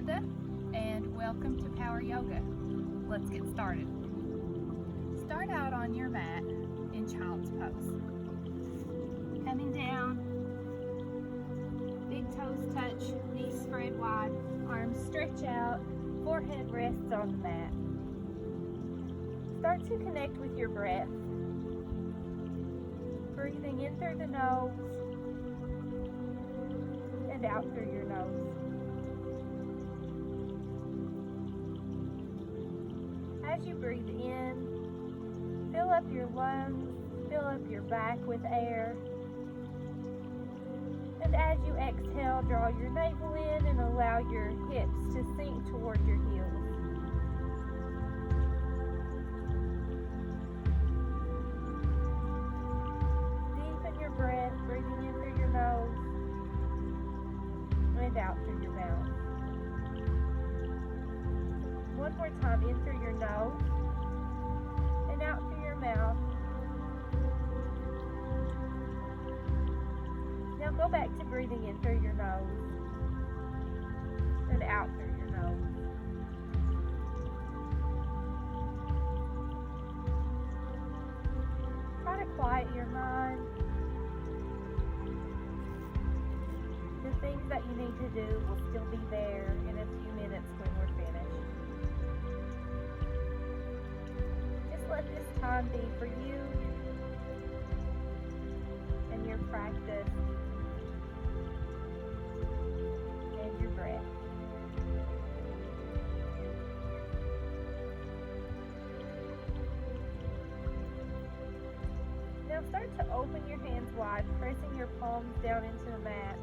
Amanda, and welcome to Power Yoga. Let's get started. Start out on your mat in child's pose. Coming down, big toes touch, knees spread wide, arms stretch out, forehead rests on the mat. Start to connect with your breath. Breathing in through the nose and out through your nose. As you breathe in, fill up your lungs, fill up your back with air. And as you exhale, draw your navel in and allow your hips to sink toward your heels. Deepen your breath, breathing in through your nose and out through your mouth. One more time, in through your nose and out through your mouth. Now go back to breathing in through your nose and out through your nose. Try to quiet your mind. The things that you need to do will still be there in a few minutes when we're finished. Just let this time be for you and your practice and your breath. Now start to open your hands wide, pressing your palms down into the mat.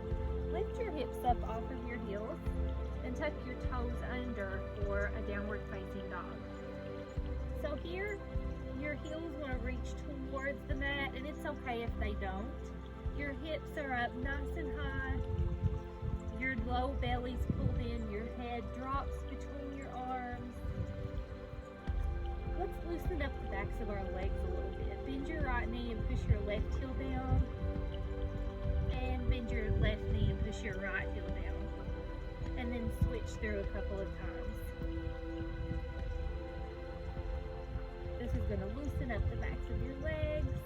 Lift your hips up off of your heels and tuck your toes under for a downward facing dog. So here, your heels want to reach towards the mat, and it's okay if they don't. Your hips are up nice and high. Your low belly's pulled in. Your head drops between your arms. Let's loosen up the backs of our legs a little bit. Bend your right knee and push your left heel down. And bend your left knee and push your right heel down. And then switch through a couple of times. This is going to loosen up the backs of your legs.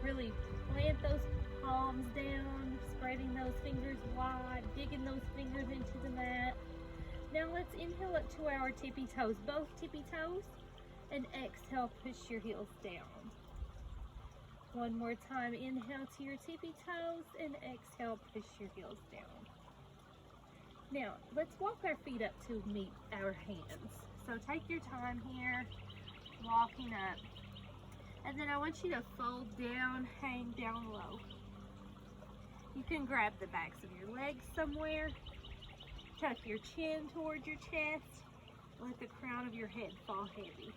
Really plant those palms down, spreading those fingers wide, digging those fingers into the mat. Now let's inhale up to our tippy toes, both tippy toes, and exhale, push your heels down. One more time, inhale to your tippy toes and exhale, push your heels down. Now, let's walk our feet up to meet our hands. So take your time here, walking up. And then I want you to fold down, hang down low. You can grab the backs of your legs somewhere. Tuck your chin toward your chest. Let the crown of your head fall heavy.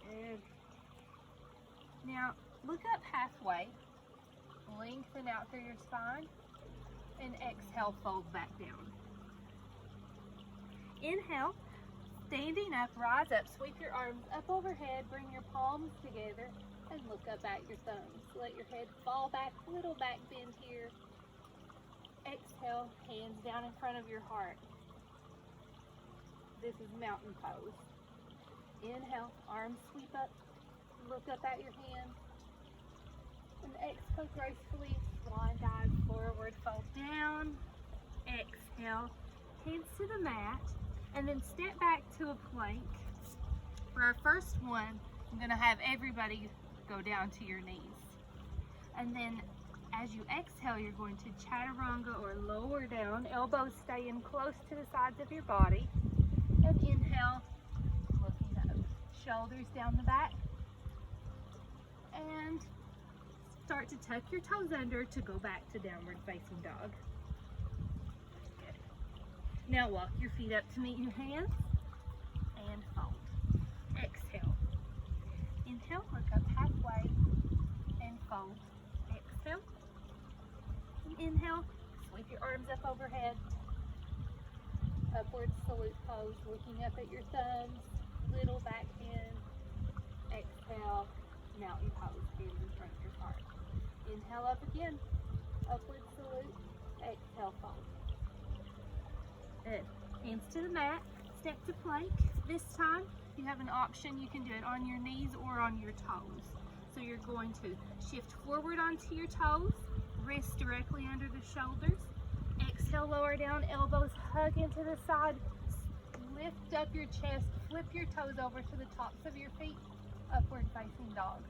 Good. Now, look up halfway, lengthen out through your spine, and exhale, fold back down. Inhale, standing up, rise up, sweep your arms up overhead, bring your palms together, and look up at your thumbs. Let your head fall back, little back bend here. Exhale, hands down in front of your heart. This is mountain pose. Inhale, arms sweep up. Look up at your hand, and exhale gracefully, swan dive forward, fold down, exhale, hands to the mat, and then step back to a plank. For our first one, I'm going to have everybody go down to your knees. And then as you exhale, you're going to chaturanga or lower down, elbows stay in close to the sides of your body, and inhale, looking up, shoulders down the back. And start to tuck your toes under to go back to downward facing dog. Good. Now walk your feet up to meet your hands and fold. Exhale. Inhale, look up halfway and fold. Exhale. And inhale, sweep your arms up overhead. Upward salute pose, looking up at your thumbs, little back bend. Exhale. Mountain pose, hands in front of your heart. Inhale up again, upward salute, exhale fold. Good. Hands to the mat, step to plank. This time you have an option, you can do it on your knees or on your toes. So you're going to shift forward onto your toes, wrists directly under the shoulders. Exhale, lower down, elbows hug into the side. Lift up your chest, flip your toes over to the tops of your feet, upward facing dog.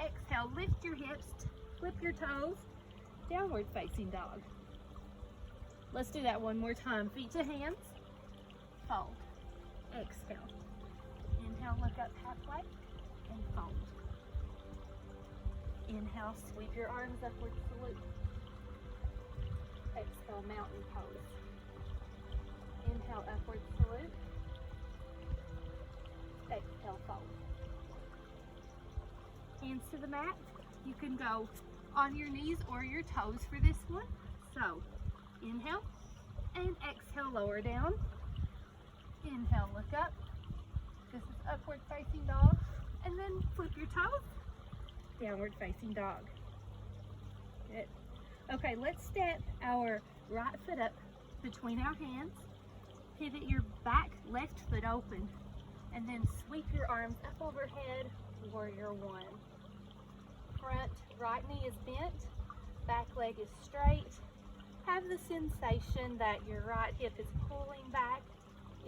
Exhale, lift your hips, flip your toes, downward facing dog. Let's do that one more time. Feet to hands, fold. Exhale. Inhale, look up halfway and fold. Inhale, sweep your arms upward, salute. Exhale, mountain pose. Inhale, upward salute. Exhale, fold. Hands to the mat. You can go on your knees or your toes for this one. So, inhale and exhale, lower down. Inhale, look up. This is upward facing dog. And then flip your toes. Downward facing dog. Good. Okay, let's step our right foot up between our hands. Pivot your back left foot open. And then sweep your arms up overhead, warrior one. Front right knee is bent, back leg is straight. Have the sensation that your right hip is pulling back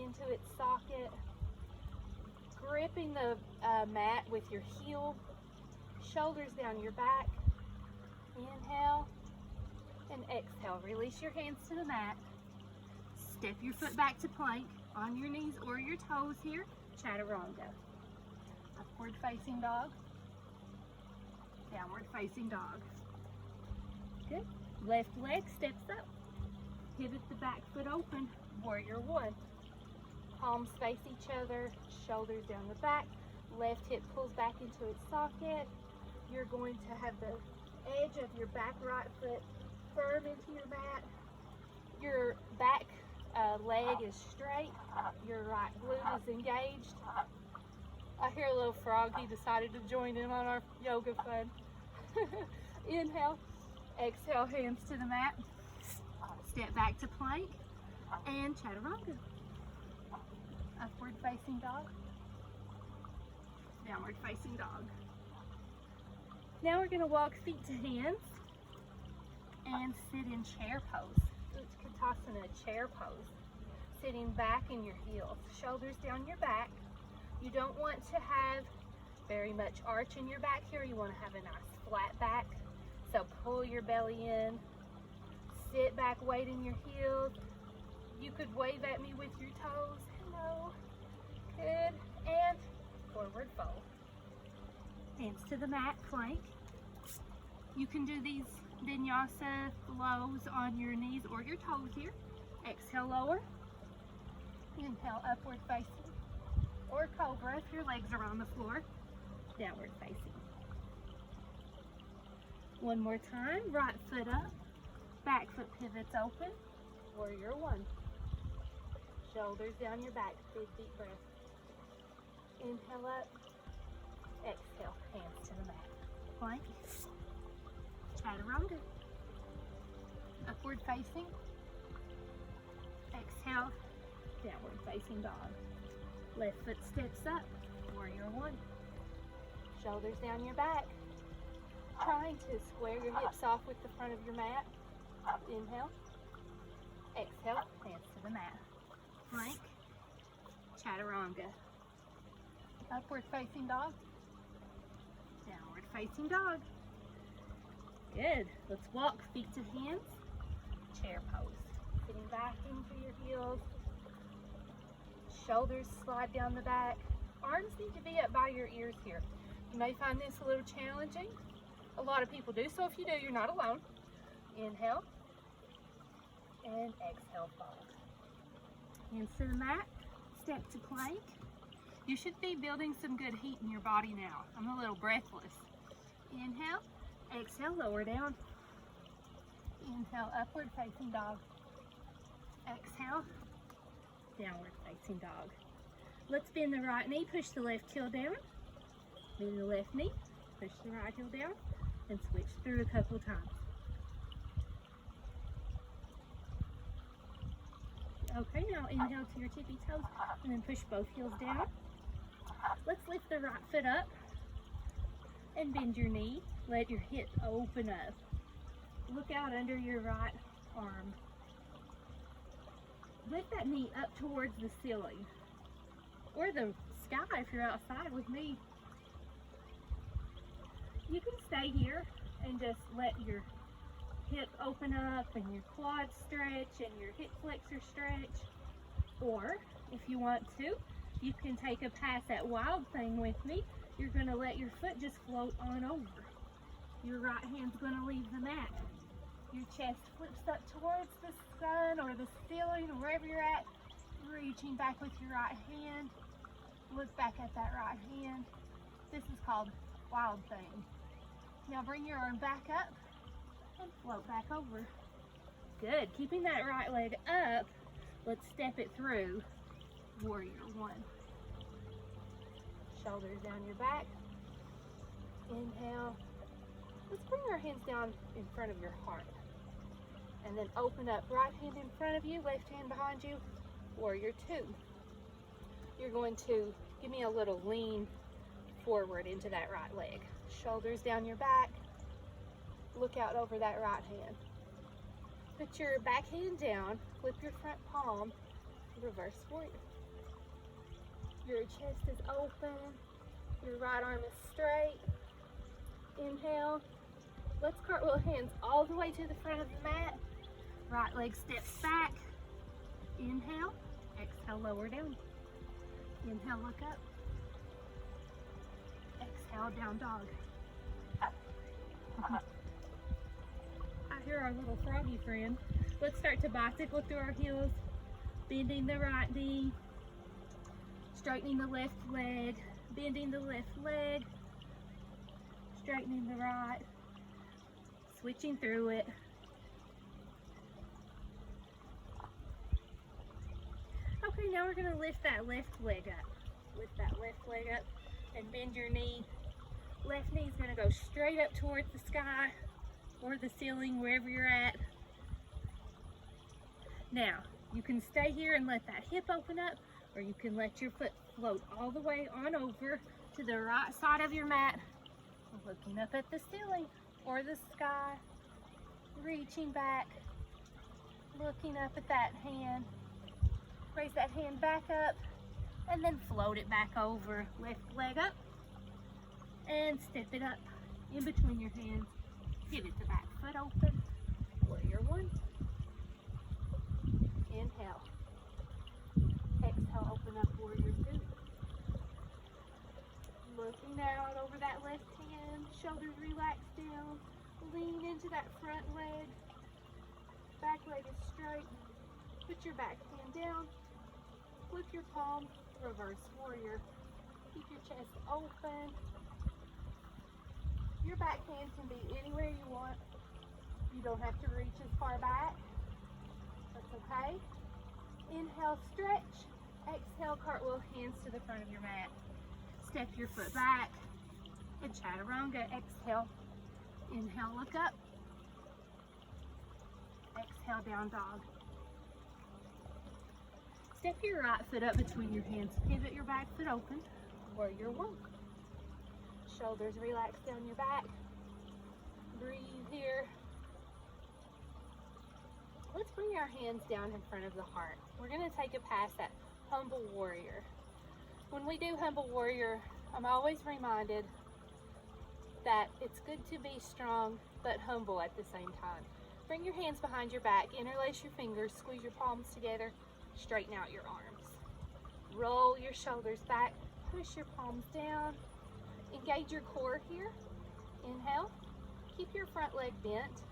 into its socket. Gripping the mat with your heel, shoulders down your back. Inhale and exhale. Release your hands to the mat. Step your foot back to plank on your knees or your toes here. Chaturanga. Upward facing dog. Downward facing dog. Good. Left leg steps up. Pivot the back foot open. Warrior one. Palms face each other. Shoulders down the back. Left hip pulls back into its socket. You're going to have the edge of your back right foot firm into your mat. Your back leg is straight. Your right glute is engaged. I hear a little frog. He decided to join in on our yoga fun. Inhale, exhale, hands to the mat. Step back to plank and chaturanga. Upward facing dog. Downward facing dog. Now we're going to walk feet to hands and sit in chair pose. Utkatasana, chair pose. Sitting back in your heels, shoulders down your back. You don't want to have very much arch in your back here. You want to have a nice flat back. So pull your belly in. Sit back, weight in your heels. You could wave at me with your toes. Hello. Good. And forward fold. Hands to the mat, plank. You can do these vinyasa flows on your knees or your toes here. Exhale, lower. Inhale, upward facing. Or cobra if your legs are on the floor. Downward facing. One more time. Right foot up. Back foot pivots open. Warrior one. Shoulders down your back. Big deep breath. Inhale up. Exhale. Hands to the mat. Plank. Chaturanga. Upward facing. Exhale. Downward facing dog. Left foot steps up. Warrior one. Shoulders down your back. Trying to square your hips off with the front of your mat. Inhale. Exhale. Hands to the mat. Plank. Chaturanga. Upward facing dog. Downward facing dog. Good. Let's walk feet to hands. Chair pose. Sitting back into your heels. Shoulders slide down the back. Arms need to be up by your ears here. You may find this a little challenging. A lot of people do, so if you do, you're not alone. Inhale. And exhale, fold. Hands to the mat. Step to plank. You should be building some good heat in your body now. I'm a little breathless. Inhale. Exhale, lower down. Inhale, upward facing dog. Exhale, downward facing dog. Let's bend the right knee, push the left heel down. Bend the left knee, push the right heel down, and switch through a couple times. Okay, now inhale to your tippy toes and then push both heels down. Let's lift the right foot up and bend your knee. Let your hip open up. Look out under your right arm. Lift that knee up towards the ceiling or the sky if you're outside with me. You can stay here and just let your hip open up and your quads stretch and your hip flexor stretch. Or if you want to, you can take a pass at wild thing with me. You're going to let your foot just float on over. Your right hand's going to leave the mat. Your chest flips up towards the sun or the ceiling or wherever you're at. Reaching back with your right hand. Look back at that right hand. This is called wild thing. Now bring your arm back up and float back over. Good. Keeping that right leg up, let's step it through. Warrior one. Shoulders down your back. Inhale. Let's bring our hands down in front of your heart. And then open up. Right hand in front of you, left hand behind you. Warrior two. You're going to give me a little lean forward into that right leg. Shoulders down your back. Look out over that right hand. Put your back hand down. Flip your front palm. Reverse warrior. Your chest is open. Your right arm is straight. Inhale. Let's cartwheel hands all the way to the front of the mat. Right leg steps back. Inhale. Exhale, lower down. Inhale, look up. Exhale, down dog. I hear our little froggy friend. Let's start to bicycle through our heels. Bending the right knee. Straightening the left leg. Bending the left leg. Straightening the right. Switching through it. Okay, now we're going to lift that left leg up. Lift that left leg up and bend your knee. Left knee is going to go straight up towards the sky or the ceiling, wherever you're at. Now, you can stay here and let that hip open up, or you can let your foot float all the way on over to the right side of your mat, looking up at the ceiling or the sky, reaching back, looking up at that hand. Raise that hand back up and then float it back over. Left leg up and step it up in between your hands. Pivot the back foot open. Warrior one. Inhale. Exhale, open up, warrior two. Looking out over that left hand. Shoulders relax down. Lean into that front leg. Back leg is straight. Put your back hand down. Flip your palm, reverse warrior. Keep your chest open. Your back hand can be anywhere you want. You don't have to reach as far back. That's okay. Inhale, stretch. Exhale, cartwheel hands to the front of your mat. Step your foot back. And chaturanga. Exhale. Inhale, look up. Exhale, down dog. Step your right foot up between your hands. Pivot your back foot open. Warrior one. Shoulders relax down your back. Breathe here. Let's bring our hands down in front of the heart. We're going to take a pass at humble warrior. When we do humble warrior, I'm always reminded that it's good to be strong but humble at the same time. Bring your hands behind your back. Interlace your fingers. Squeeze your palms together. Straighten out your arms. Roll your shoulders back. Push your palms down. Engage your core here. Inhale. Keep your front leg bent.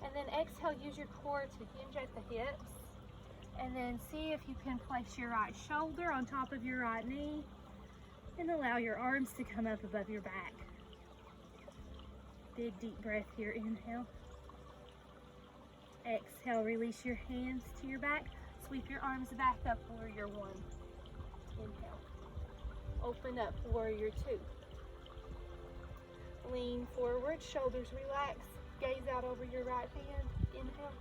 And then exhale, use your core to hinge at the hips. And then see if you can place your right shoulder on top of your right knee. And allow your arms to come up above your back. Big deep breath here. Inhale. Exhale, release your hands to your back. Sweep your arms back up, warrior one. Inhale. Open up, warrior two. Lean forward, shoulders relax. Gaze out over your right hand. Inhale.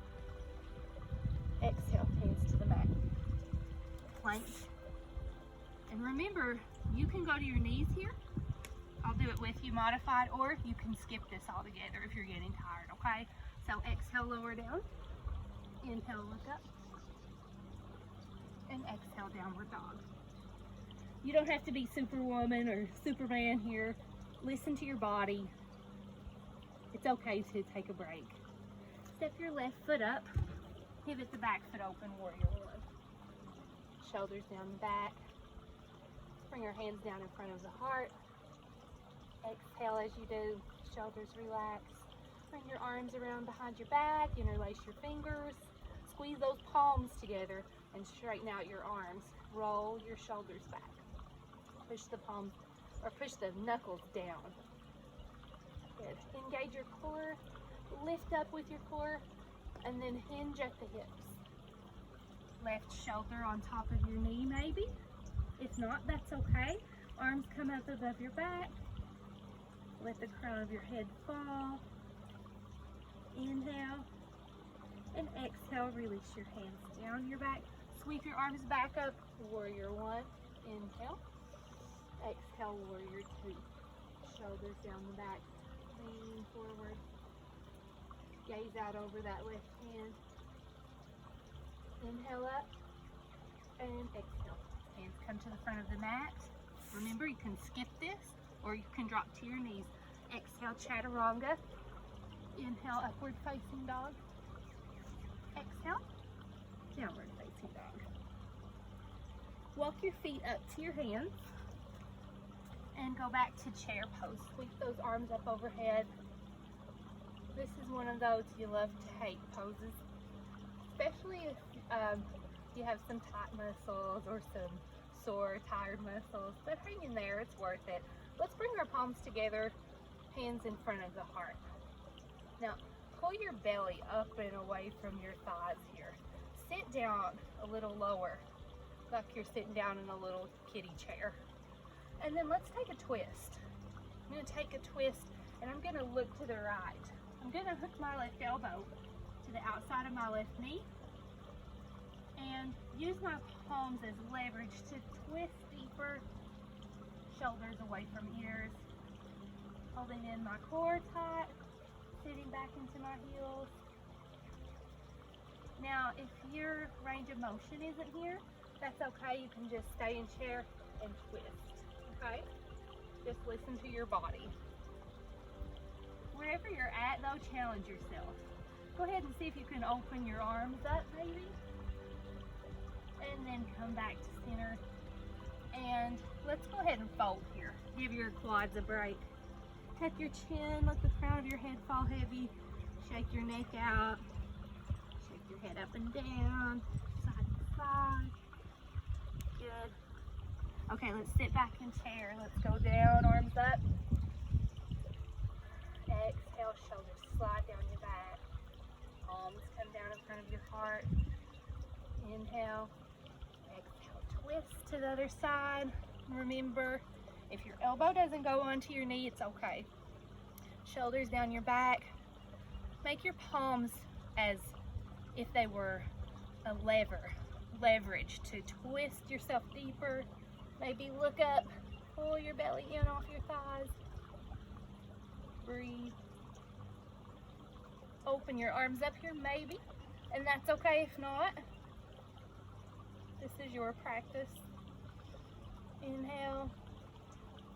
Exhale, hands to the mat. plank. And remember, you can go to your knees here. I'll do it with you modified, or you can skip this altogether if you're getting tired, okay? So exhale, lower down. Inhale, look up. And exhale, downward dog. You don't have to be Superwoman or Superman here. Listen to your body. It's okay to take a break. Step your left foot up. Pivot the back foot open, warrior one. Shoulders down the back. Bring your hands down in front of the heart. Exhale as you do. Shoulders relax. Bring your arms around behind your back. Interlace your fingers. Squeeze those palms together and straighten out your arms. Roll your shoulders back. Push the palms, or push the knuckles down. Good. Engage your core. Lift up with your core, and then hinge at the hips. Left shoulder on top of your knee, maybe. If not, that's okay. Arms come up above your back. Let the crown of your head fall. Inhale. And exhale, release your hands down your back. Sweep your arms back up, warrior one. Inhale. Exhale, warrior two. Shoulders down the back. Lean forward. Gaze out over that left hand. Inhale up and exhale. Hands come to the front of the mat. Remember, you can skip this or you can drop to your knees. Exhale, chaturanga. Inhale, upward facing dog. Exhale, downward facing dog. Walk your feet up to your hands and go back to chair pose. Sweep those arms up overhead. This is one of those you love to hate poses, especially if you have some tight muscles or some sore, tired muscles, but hang in there, it's worth it. Let's bring our palms together, hands in front of the heart. Now, pull your belly up and away from your thighs here. Sit down a little lower, like you're sitting down in a little kiddie chair. And then let's take a twist. I'm gonna take a twist and I'm gonna look to the right. I'm gonna hook my left elbow to the outside of my left knee and use my palms as leverage to twist deeper, shoulders away from ears, holding in my core tight, sitting back into my heels. Now, if your range of motion isn't here, that's okay. You can just stay in chair and twist, okay? Just listen to your body. Wherever you're at, though, challenge yourself. Go ahead and see if you can open your arms up, maybe. And then come back to center. And let's go ahead and fold here. Give your quads a break. Tuck your chin, let the crown of your head fall heavy. Shake your neck out. Shake your head up and down, side to side. Good. Okay, let's sit back in chair. Let's go down, arms up. Exhale, shoulders slide down your back. Palms come down in front of your heart. Inhale. Exhale, twist to the other side. Remember, if your elbow doesn't go onto your knee, it's okay. Shoulders down your back. Make your palms as if they were a leverage to twist yourself deeper. Maybe look up, pull your belly in off your thighs. Breathe. Open your arms up here, maybe, and that's okay if not. This is your practice. Inhale,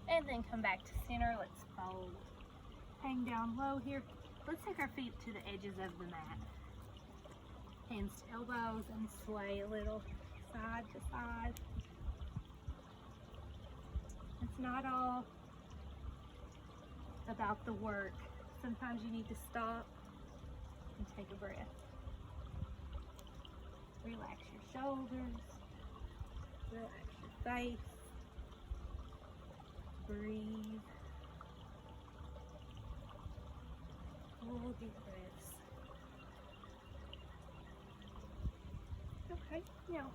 and then come back to center. Let's fold. Hang down low here. Let's take our feet to the edges of the mat. Hands to elbows and sway a little side to side. It's not all about the work. Sometimes you need to stop and take a breath. Relax your shoulders. Relax your face. Breathe. Full deep breaths. Okay, now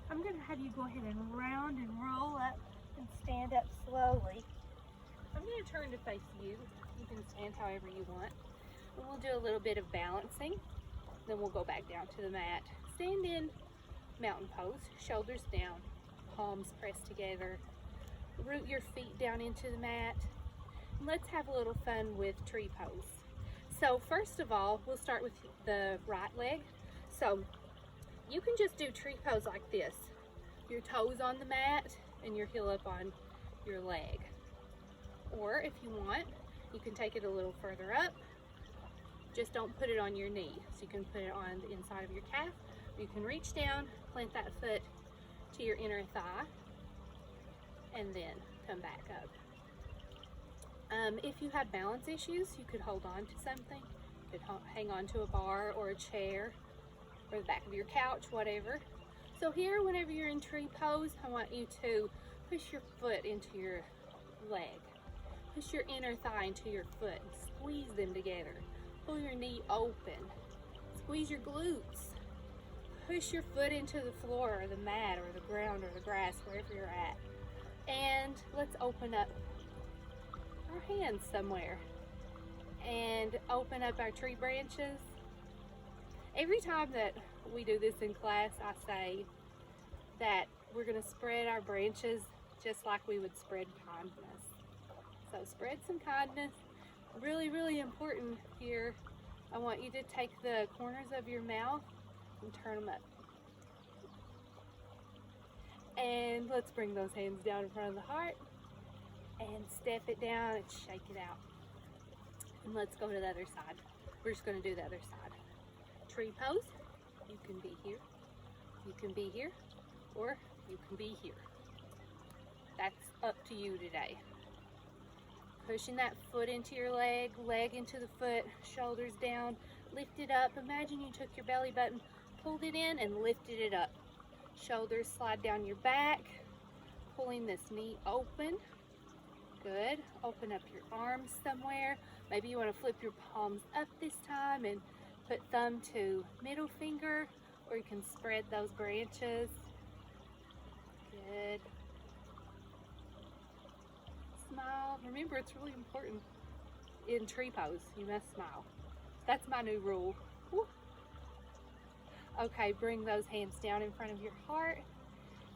I'm going to have you go ahead and round and roll up and stand up slowly. I'm going to turn to face you. You can stand however you want. We'll do a little bit of balancing. Then we'll go back down to the mat. Stand in mountain pose, shoulders down, palms pressed together. Root your feet down into the mat. Let's have a little fun with tree pose. So first of all, we'll start with the right leg. So you can just do tree pose like this. Your toes on the mat and your heel up on your leg. Or if you want, you can take it a little further up. Just don't put it on your knee. So you can put it on the inside of your calf. You can reach down, plant that foot to your inner thigh, and then come back up. If you had balance issues, you could hold on to something. You could hang on to a bar or a chair or the back of your couch, whatever. So here, whenever you're in tree pose, I want you to push your foot into your leg. Push your inner thigh into your foot and squeeze them together. Pull your knee open. Squeeze your glutes. Push your foot into the floor or the mat or the ground or the grass, wherever you're at. And let's open up our hands somewhere and open up our tree branches. Every time that we do this in class, I say that we're going to spread our branches just like we would spread kindness. So spread some kindness. Really, really important here. I want you to take the corners of your mouth and turn them up. And let's bring those hands down in front of the heart and step it down and shake it out. And let's go to the other side. We're just going to do the other side. Tree pose. You can be here. You can be here. Or you can be here. That's up to you today. Pushing that foot into your leg, leg into the foot, shoulders down, lift it up. Imagine you took your belly button, pulled it in, and lifted it up. Shoulders slide down your back, pulling this knee open. Good. Open up your arms somewhere. Maybe you want to flip your palms up this time and put thumb to middle finger, or you can spread those branches. Good. Smile. Remember, it's really important in tree pose. You must smile. That's my new rule. Woo. Okay, bring those hands down in front of your heart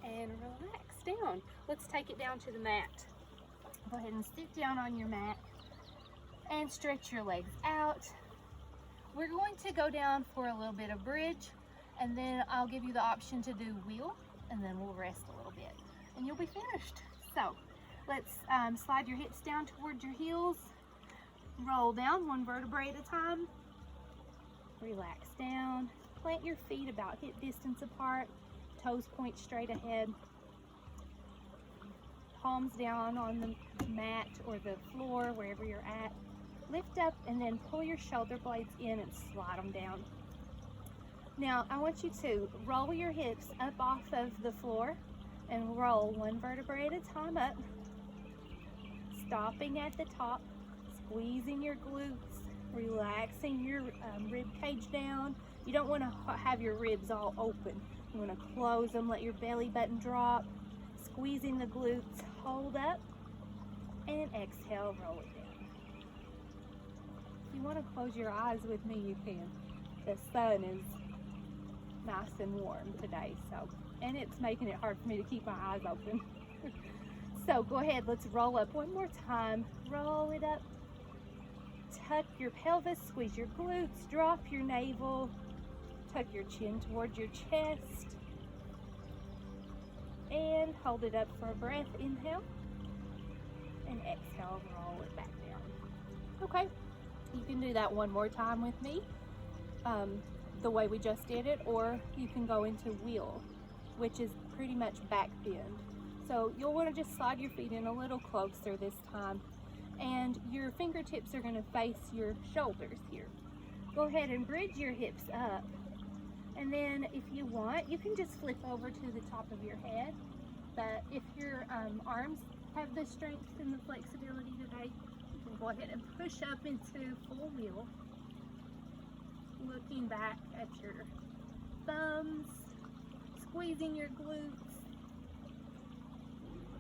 and relax down. Let's take it down to the mat. Go ahead and sit down on your mat and stretch your legs out. We're going to go down for a little bit of bridge, and then I'll give you the option to do wheel, and then we'll rest a little bit and you'll be finished. So let's slide your hips down towards your heels. Roll down one vertebrae at a time. Relax down. Plant your feet about hip distance apart. Toes point straight ahead. Palms down on the mat or the floor, wherever you're at. Lift up and then pull your shoulder blades in and slide them down. Now, I want you to roll your hips up off of the floor and roll one vertebrae at a time up. Stopping at the top, squeezing your glutes, relaxing your rib cage down. You don't want to have your ribs all open. You want to close them, let your belly button drop, squeezing the glutes, hold up, and exhale, roll it down. If you want to close your eyes with me, you can. The sun is nice and warm today, and it's making it hard for me to keep my eyes open. So go ahead, let's roll up one more time. Roll it up. Tuck your pelvis, squeeze your glutes, drop your navel, tuck your chin towards your chest, and hold it up for a breath. Inhale, and exhale, roll it back down. Okay, you can do that one more time with me, the way we just did it, or you can go into wheel, which is pretty much back bend. So you'll want to just slide your feet in a little closer this time, and your fingertips are going to face your shoulders here. Go ahead and bridge your hips up, and then if you want, you can just flip over to the top of your head. But if your arms have the strength and the flexibility today, you can go ahead and push up into full wheel, looking back at your thumbs, squeezing your glutes.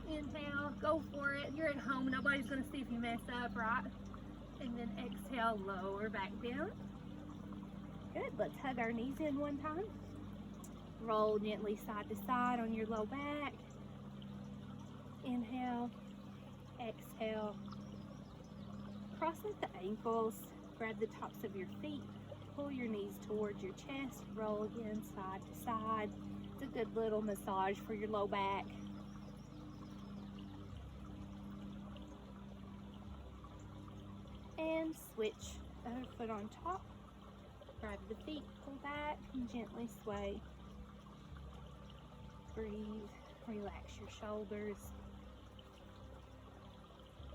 Inhale, go for it. You're at home, nobody's going to see if you mess up, right? And then exhale, lower back down. Good. Let's hug our knees in one time. Roll gently side to side on your low back. Inhale, exhale. Cross at the ankles, grab the tops of your feet, pull your knees towards your chest, roll again side to side. It's a good little massage for your low back. And switch, other foot on top, grab the feet, pull back, and gently sway. Breathe, relax your shoulders.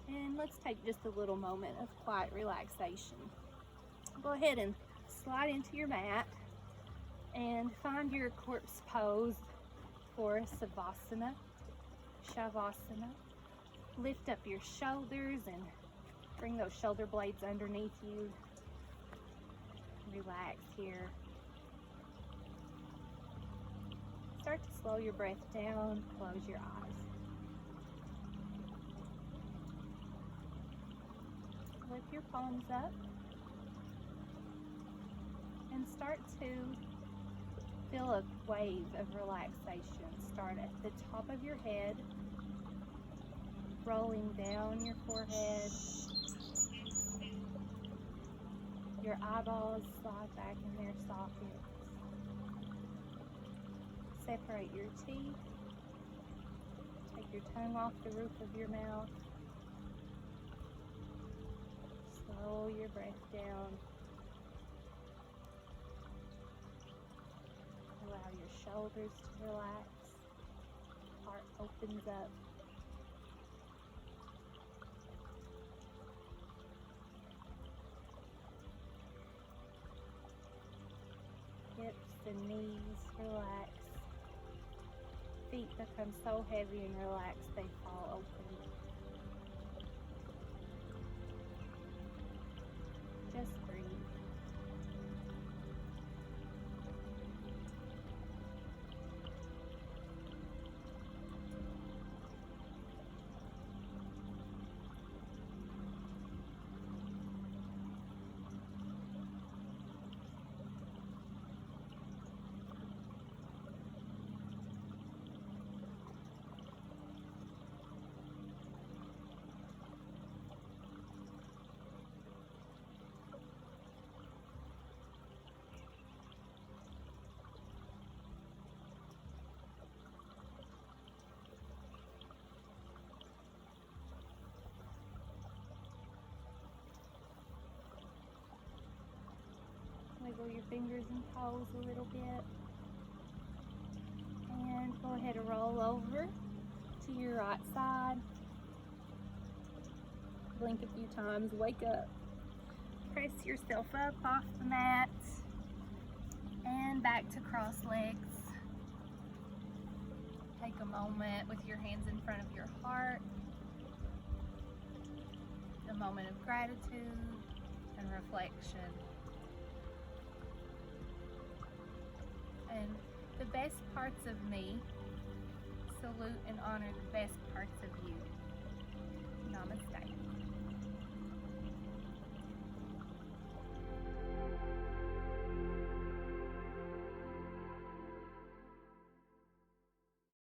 And let's take just a little moment of quiet relaxation. Go ahead and slide into your mat and find your corpse pose for Savasana, Shavasana. Lift up your shoulders and bring those shoulder blades underneath you. Relax here. Start to slow your breath down, close your eyes. Lift your palms up and start to feel a wave of relaxation. Start at the top of your head, rolling down your forehead. Your eyeballs slide back in their sockets. Separate your teeth. Take your tongue off the roof of your mouth. Slow your breath down. Allow your shoulders to relax. Heart opens up. Hips and knees relax. Feet become so heavy and relaxed they fall open. Just breathe. Wiggle your fingers and toes a little bit. And go ahead and roll over to your right side. Blink a few times, wake up. Press yourself up off the mat. And back to cross legs. Take a moment with your hands in front of your heart. A moment of gratitude and reflection. And the best parts of me salute and honor the best parts of you.